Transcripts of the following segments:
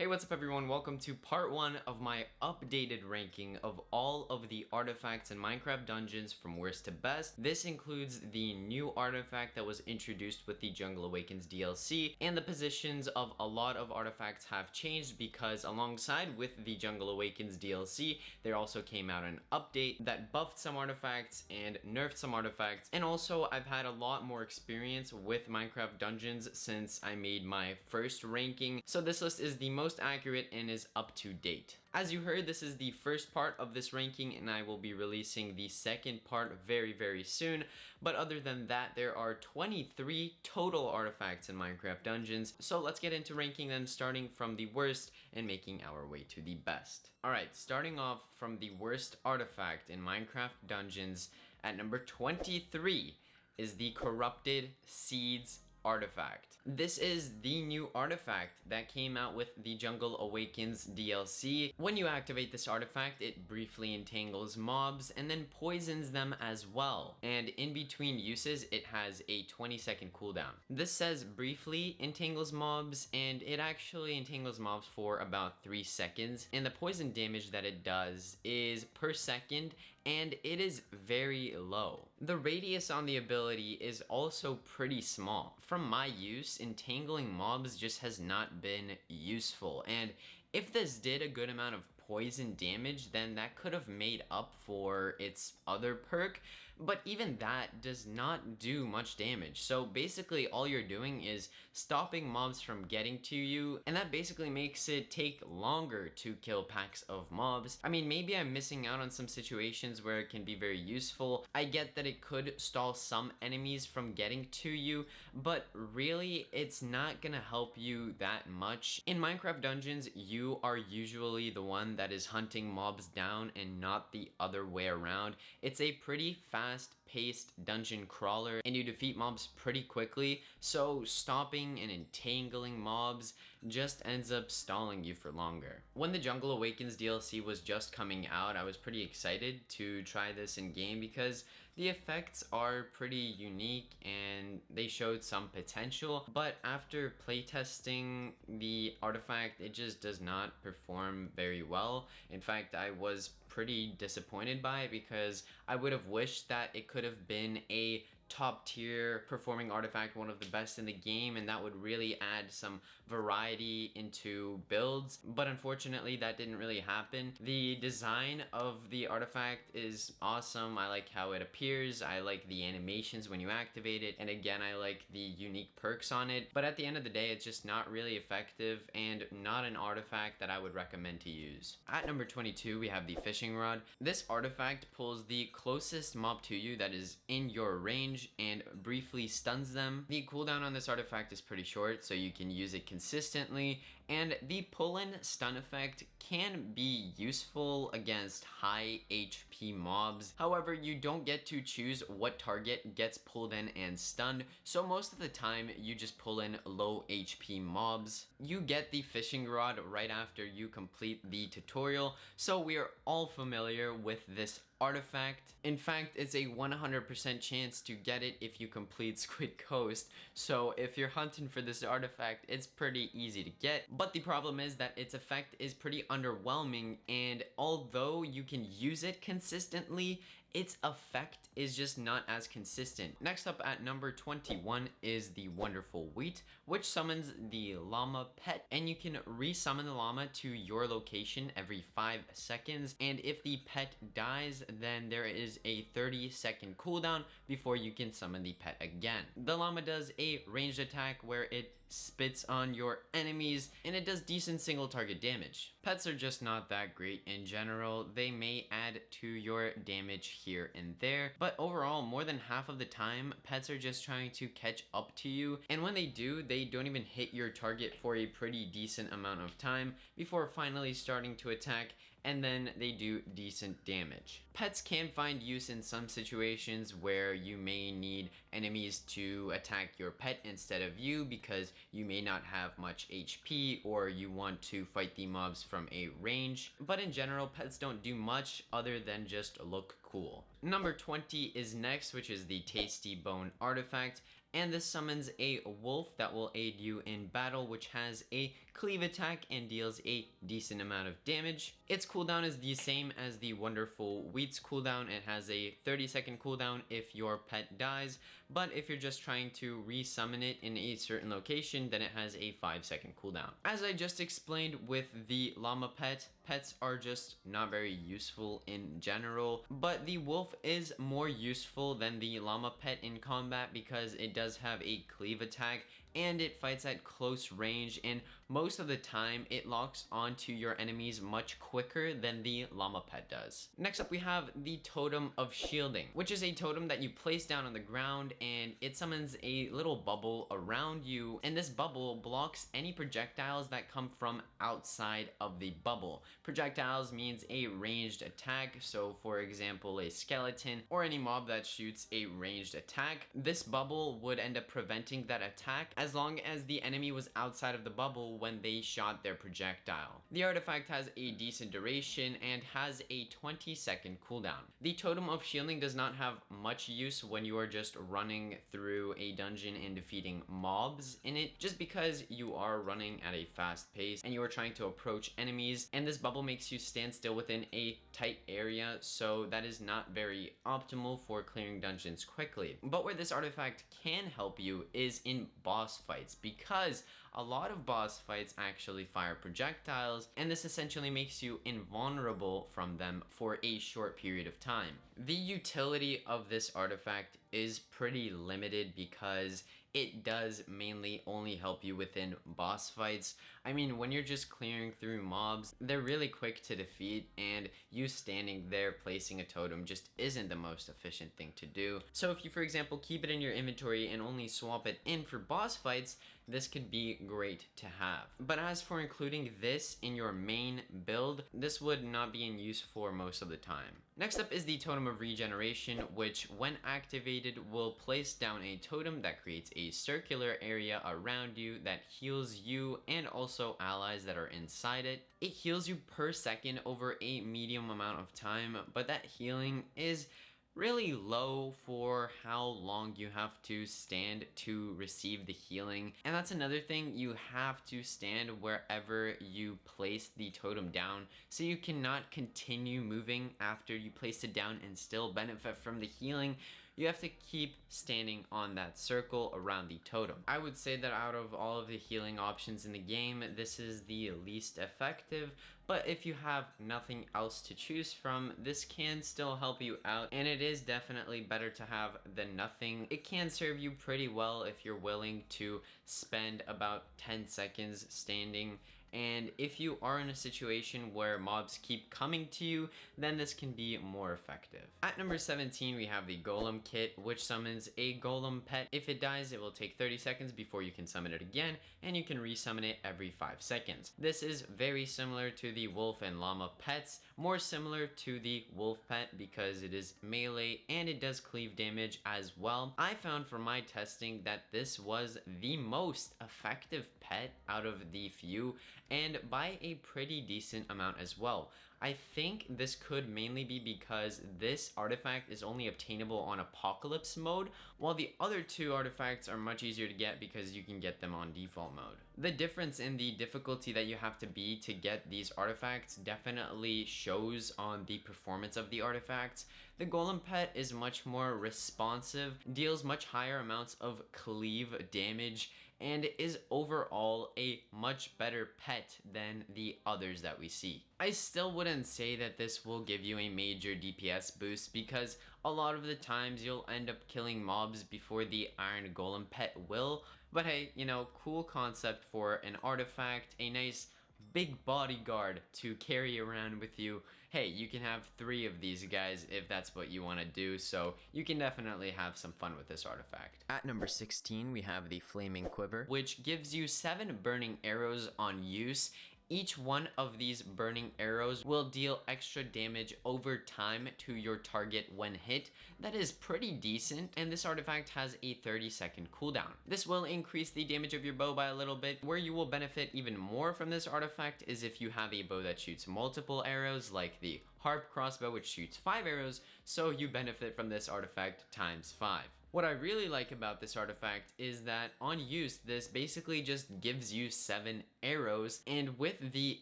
Hey, what's up everyone? Welcome to part 1 of my updated ranking of all of the artifacts in Minecraft dungeons from worst to best. This includes the new artifact that was introduced with the Jungle Awakens DLC, and the positions of a lot of artifacts have changed because alongside with the Jungle Awakens DLC, there also came out an update that buffed some artifacts and nerfed some artifacts, and also I've had a lot more experience with Minecraft dungeons since I made my first ranking, so this list is the most accurate and is up to date. As you heard, this is the first part of this ranking and I will be releasing the second part very soon, but other than that there are 23 total artifacts in Minecraft dungeons, so let's get into ranking them starting from the worst and making our way to the best. Alright, starting off from the worst artifact in Minecraft dungeons at number 23 is the Corrupted Seeds artifact. This is the new artifact that came out with the Jungle Awakens DLC. When you activate this artifact, it briefly entangles mobs and then poisons them as well. And in between uses, it has a 20-second cooldown. This says briefly entangles mobs, and it actually entangles mobs for about 3 seconds. And the poison damage that it does is per second, and it is very low. The radius on the ability is also pretty small. From my use, entangling mobs just has not been useful, and if this did a good amount of poison damage, then that could have made up for its other perk, but even that does not do much damage. So basically all you're doing is stopping mobs from getting to you, and that basically makes it take longer to kill packs of mobs. I mean, maybe I'm missing out on some situations where it can be very useful. I get that it could stall some enemies from getting to you, but really it's not gonna help you that much. In Minecraft dungeons, you are usually the one that is hunting mobs down and not the other way around. It's a pretty fast-paced dungeon crawler and you defeat mobs pretty quickly, so stopping and entangling mobs just ends up stalling you for longer. When the Jungle Awakens DLC was just coming out, I was pretty excited to try this in game because the effects are pretty unique and they showed some potential, but after playtesting the artifact, it just does not perform very well. In fact, I was pretty disappointed by it because I would have wished that it could have been a top tier performing artifact, one of the best in the game, and that would really add some variety into builds, but unfortunately that didn't really happen. The design of the artifact is awesome. I like how it appears, I like the animations when you activate it, and again I like the unique perks on it, but at the end of the day it's just not really effective and not an artifact that I would recommend to use. At number 22 we have the fishing rod. This artifact pulls the closest mob to you that is in your range and briefly stuns them. The cooldown on this artifact is pretty short, so you can use it consistently, and the pull-in stun effect can be useful against high HP mobs. However, you don't get to choose what target gets pulled in and stunned, so most of the time you just pull in low HP mobs. You get the fishing rod right after you complete the tutorial, so we are all familiar with this artifact. In fact, it's a 100% chance to get it if you complete Squid Coast, so if you're hunting for this artifact, it's pretty easy to get, but the problem is that its effect is pretty underwhelming, and although you can use it consistently, its effect is just not as consistent. Next up at number 21 is the Wonderful Wheat, which summons the llama pet, and you can resummon the llama to your location every 5 seconds, and if the pet dies, then there is a 30-second cooldown before you can summon the pet again. The llama does a ranged attack where it spits on your enemies, and it does decent single target damage. Pets are just not that great in general. They may add to your damage here and there, but overall, more than half of the time, pets are just trying to catch up to you, and when they do, they don't even hit your target for a pretty decent amount of time before finally starting to attack, and then they do decent damage. Pets can find use in some situations where you may need enemies to attack your pet instead of you because you may not have much HP or you want to fight the mobs from a range, but in general pets don't do much other than just look cool. Number 20 is next, which is the Tasty Bone artifact, and this summons a wolf that will aid you in battle, which has a cleave attack and deals a decent amount of damage. Its cooldown is the same as the wonderful wheat's cooldown. It has a 30-second cooldown if your pet dies, but if you're just trying to resummon it in a certain location, then it has a 5-second cooldown. As I just explained with the llama pet, pets are just not very useful in general, but the wolf is more useful than the llama pet in combat because it does have a cleave attack and it fights at close range, and most of the time it locks onto your enemies much quicker than the llama pet does. Next up we have the Totem of Shielding, which is a totem that you place down on the ground and it summons a little bubble around you, and this bubble blocks any projectiles that come from outside of the bubble. Projectiles means a ranged attack, so for example a skeleton or any mob that shoots a ranged attack. This bubble would end up preventing that attack as long as the enemy was outside of the bubble when they shot their projectile. The artifact has a decent duration and has a 20-second cooldown. The Totem of Shielding does not have much use when you are just running through a dungeon and defeating mobs in it, just because you are running at a fast pace and you are trying to approach enemies, and this bubble makes you stand still within a tight area, so that is not very optimal for clearing dungeons quickly. But where this artifact can help you is in boss fights, because a lot of boss fights actually fire projectiles, and this essentially makes you invulnerable from them for a short period of time. The utility of this artifact is pretty limited because it does mainly only help you within boss fights. I mean, when you're just clearing through mobs, they're really quick to defeat, and you standing there placing a totem just isn't the most efficient thing to do. So if you, for example, keep it in your inventory and only swap it in for boss fights, this could be great to have. But as for including this in your main build, this would not be in use for most of the time. Next up is the Totem of Regeneration, which when activated will place down a totem that creates a circular area around you that heals you and also allies that are inside it. It heals you per second over a medium amount of time, but that healing is really low for how long you have to stand to receive the healing. And that's another thing, you have to stand wherever you place the totem down, so you cannot continue moving after you place it down and still benefit from the healing. You have to keep standing on that circle around the totem. I would say that out of all of the healing options in the game, this is the least effective, but if you have nothing else to choose from, this can still help you out, and it is definitely better to have than nothing. It can serve you pretty well if you're willing to spend about 10 seconds standing, and if you are in a situation where mobs keep coming to you, then this can be more effective. At number 17, we have the Golem kit, which summons a golem pet. If it dies, it will take 30 seconds before you can summon it again, and you can resummon it every 5 seconds. This is very similar to the wolf and llama pets, more similar to the wolf pet because it is melee and it does cleave damage as well. I found from my testing that this was the most effective pet out of the few, and by a pretty decent amount as well. I think this could mainly be because this artifact is only obtainable on Apocalypse mode, while the other two artifacts are much easier to get because you can get them on default mode. The difference in the difficulty that you have to be to get these artifacts definitely shows on the performance of the artifacts. The Golem pet is much more responsive, deals much higher amounts of cleave damage, and is overall a much better pet than the others that we see. I still wouldn't say that this will give you a major DPS boost because a lot of the times you'll end up killing mobs before the Iron Golem pet will, but hey, you know, cool concept for an artifact, a nice big bodyguard to carry around with you. Hey, you can have 3 of these guys if that's what you want to do, so you can definitely have some fun with this artifact. At number 16, we have the Flaming Quiver, which gives you 7 burning arrows on use. Each one of these burning arrows will deal extra damage over time to your target when hit. That is pretty decent, and this artifact has a 30-second cooldown. This will increase the damage of your bow by a little bit. Where you will benefit even more from this artifact is if you have a bow that shoots multiple arrows, like the Harp crossbow, which shoots 5 arrows, so you benefit from this artifact times 5. What I really like about this artifact is that on use, this basically just gives you 7 arrows, and with the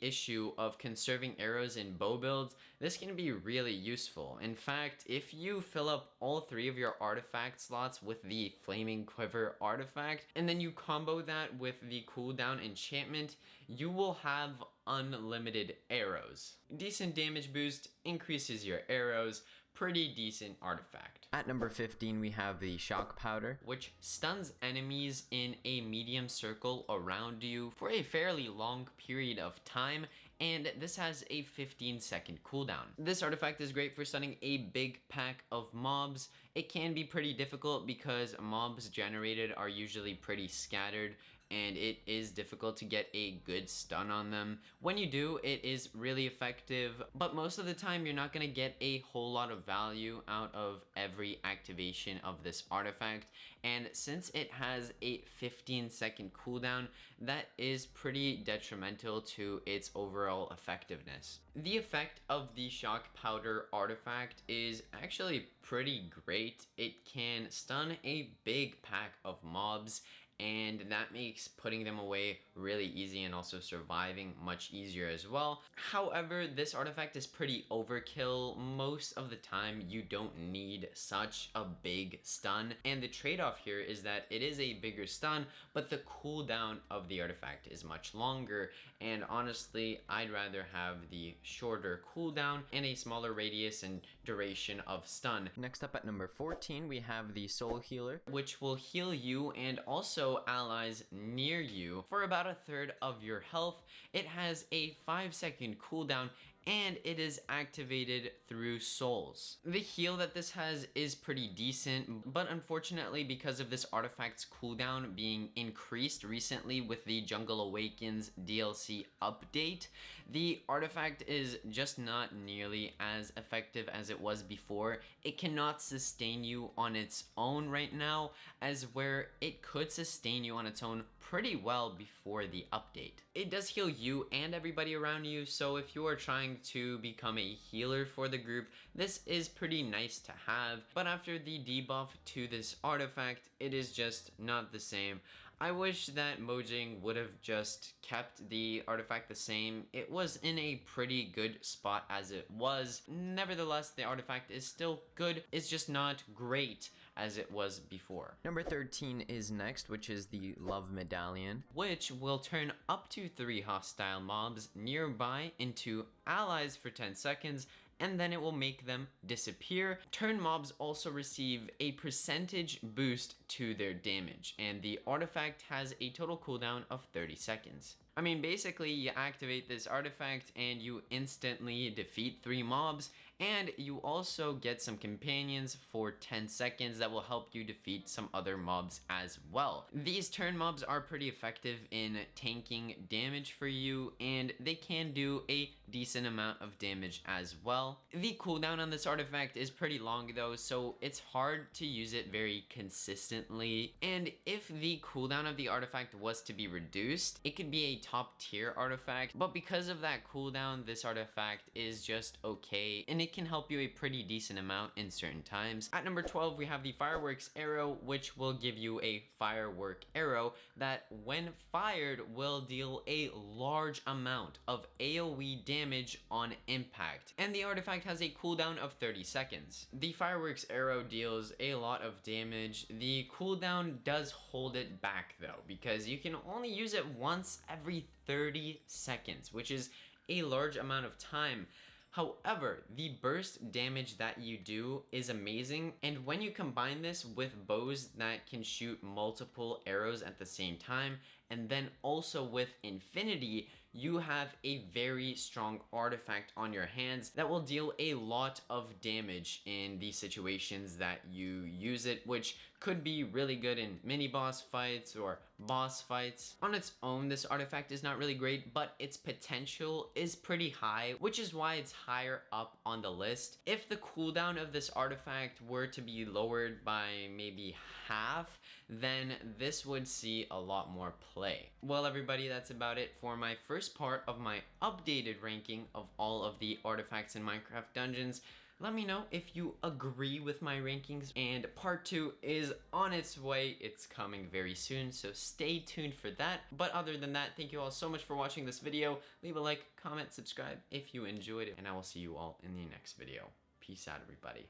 issue of conserving arrows in bow builds, this can be really useful. In fact, if you fill up all 3 of your artifact slots with the Flaming Quiver artifact, and then you combo that with the cooldown enchantment, you will have unlimited arrows. Decent damage boost, increases your arrows, pretty decent artifact. At number 15, we have the Shock Powder, which stuns enemies in a medium circle around you for a fairly long period of time, and this has a 15-second cooldown. This artifact is great for stunning a big pack of mobs. It can be pretty difficult because mobs generated are usually pretty scattered, and it is difficult to get a good stun on them. When you do, it is really effective, but most of the time you're not going to get a whole lot of value out of every activation of this artifact, and since it has a 15-second cooldown, that is pretty detrimental to its overall effectiveness. The effect of the Shock Powder artifact is actually pretty great. It can stun a big pack of mobs, and that makes putting them away really easy and also surviving much easier as well. However, this artifact is pretty overkill. Most of the time you don't need such a big stun, and the trade-off here is that it is a bigger stun, but the cooldown of the artifact is much longer, and honestly I'd rather have the shorter cooldown and a smaller radius and duration of stun. Next up at number 14, we have the Soul Healer, which will heal you and also allies near you for about a third of your health. It has a 5-second cooldown, and it is activated through souls. The heal that this has is pretty decent, but unfortunately because of this artifact's cooldown being increased recently with the Jungle Awakens DLC update, the artifact is just not nearly as effective as it was before. It cannot sustain you on its own right now, as where it could sustain you on its own pretty well before the update. It does heal you and everybody around you, so if you are trying to become a healer for the group, this is pretty nice to have, but after the debuff to this artifact, it is just not the same. I wish that Mojang would have just kept the artifact the same. It was in a pretty good spot as it was. Nevertheless, the artifact is still good. It's just not great as it was before. Number 13 is next, which is the Love Medallion, which will turn up to 3 hostile mobs nearby into allies for 10 seconds, and then it will make them disappear. Turn mobs also receive a percentage boost to their damage, and the artifact has a total cooldown of 30 seconds. I mean, basically you activate this artifact and you instantly defeat 3 mobs, and you also get some companions for 10 seconds that will help you defeat some other mobs as well. These turn mobs are pretty effective in tanking damage for you, and they can do a decent amount of damage as well. The cooldown on this artifact is pretty long though, so it's hard to use it very consistently, and if the cooldown of the artifact was to be reduced, it could be a top tier artifact, but because of that cooldown, this artifact is just okay, and it can help you a pretty decent amount in certain times. At number 12, we have the Fireworks Arrow, which will give you a firework arrow that when fired will deal a large amount of AoE damage on impact, and the artifact has a cooldown of 30 seconds. The Fireworks Arrow deals a lot of damage. The cooldown does hold it back though, because you can only use it once every 30 seconds, which is a large amount of time. However, the burst damage that you do is amazing, and when you combine this with bows that can shoot multiple arrows at the same time, and then also with Infinity, you have a very strong artifact on your hands that will deal a lot of damage in the situations that you use it, which could be really good in mini boss fights or boss fights. On its own, this artifact is not really great, but its potential is pretty high, which is why it's higher up on the list. If the cooldown of this artifact were to be lowered by maybe half, then this would see a lot more play. Well, everybody, that's about it for my first part of my updated ranking of all of the artifacts in Minecraft Dungeons. Let me know if you agree with my rankings, and part 2 is on its way. It's coming very soon, so stay tuned for that. But other than that, thank you all so much for watching this video. Leave a like, comment, subscribe if you enjoyed it, and I will see you all in the next video. Peace out, everybody.